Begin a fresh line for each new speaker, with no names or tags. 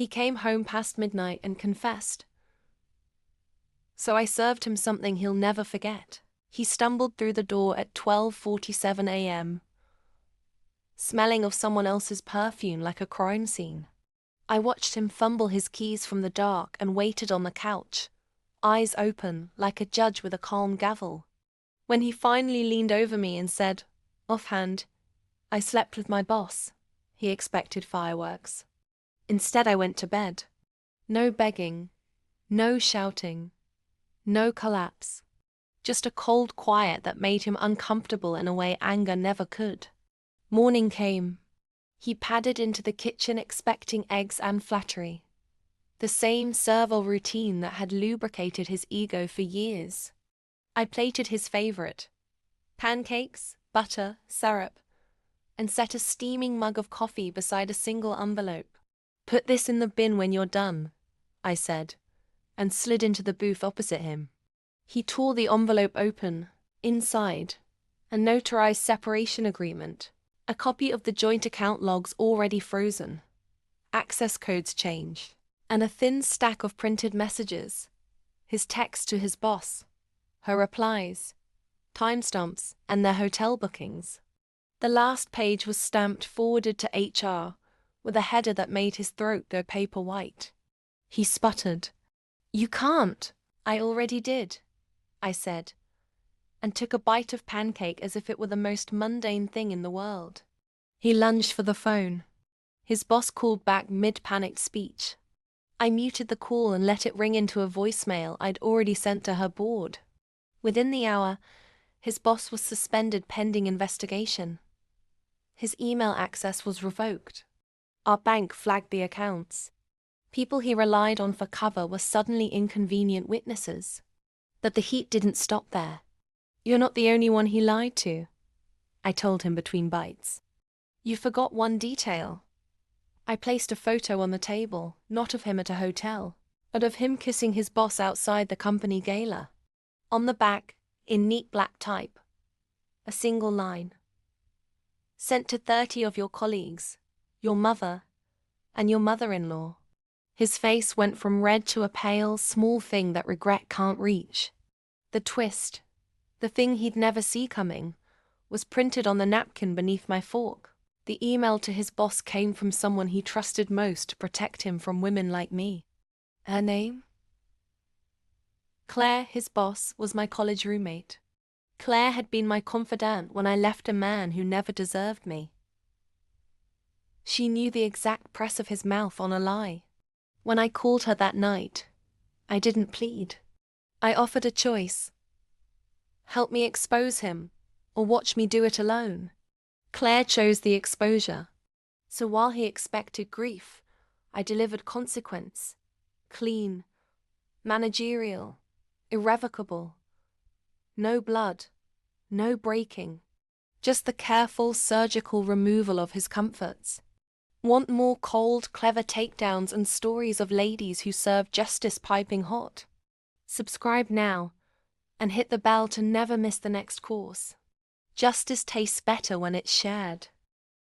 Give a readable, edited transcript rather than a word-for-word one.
He came home past midnight and confessed. So I served him something he'll never forget. He stumbled through the door at 12:47 a.m., smelling of someone else's perfume like a crime scene. I watched him fumble his keys from the dark and waited on the couch, eyes open like a judge with a calm gavel. When he finally leaned over me and said, offhand, "I slept with my boss," he expected fireworks. Instead, I went to bed. No begging, no shouting, no collapse. Just a cold quiet that made him uncomfortable in a way anger never could. Morning came. He padded into the kitchen expecting eggs and flattery. The same servile routine that had lubricated his ego for years. I plated his favorite: pancakes, butter, syrup, and set a steaming mug of coffee beside a single envelope. "Put this in the bin when you're done," I said, and slid into the booth opposite him. He tore the envelope open. Inside, a notarized separation agreement, a copy of the joint account logs already frozen, access codes changed, and a thin stack of printed messages, his text to his boss, her replies, timestamps, and their hotel bookings. The last page was stamped "forwarded to HR" with a header that made his throat go paper white. He sputtered. "You can't." "I already did," I said, and took a bite of pancake as if it were the most mundane thing in the world. He lunged for the phone. His boss called back mid-panicked speech. I muted the call and let it ring into a voicemail I'd already sent to her board. Within the hour, his boss was suspended pending investigation. His email access was revoked. Our bank flagged the accounts. People he relied on for cover were suddenly inconvenient witnesses. But the heat didn't stop there. "You're not the only one he lied to," I told him between bites. "You forgot one detail." I placed a photo on the table, not of him at a hotel, but of him kissing his boss outside the company gala. On the back, in neat black type, a single line: "Sent to 30 of your colleagues, your mother, and your mother-in-law." His face went from red to a pale, small thing that regret can't reach. The twist, the thing he'd never see coming, was printed on the napkin beneath my fork. The email to his boss came from someone he trusted most to protect him from women like me. Her name? Claire, his boss, was my college roommate. Claire had been my confidant when I left a man who never deserved me. She knew the exact press of his mouth on a lie. When I called her that night, I didn't plead. I offered a choice: help me expose him, or watch me do it alone. Claire chose the exposure. So while he expected grief, I delivered consequence. Clean, managerial, irrevocable. No blood, no breaking. Just the careful, surgical removal of his comforts. Want more cold, clever takedowns and stories of ladies who serve justice piping hot? Subscribe now, and hit the bell to never miss the next course. Justice tastes better when it's shared.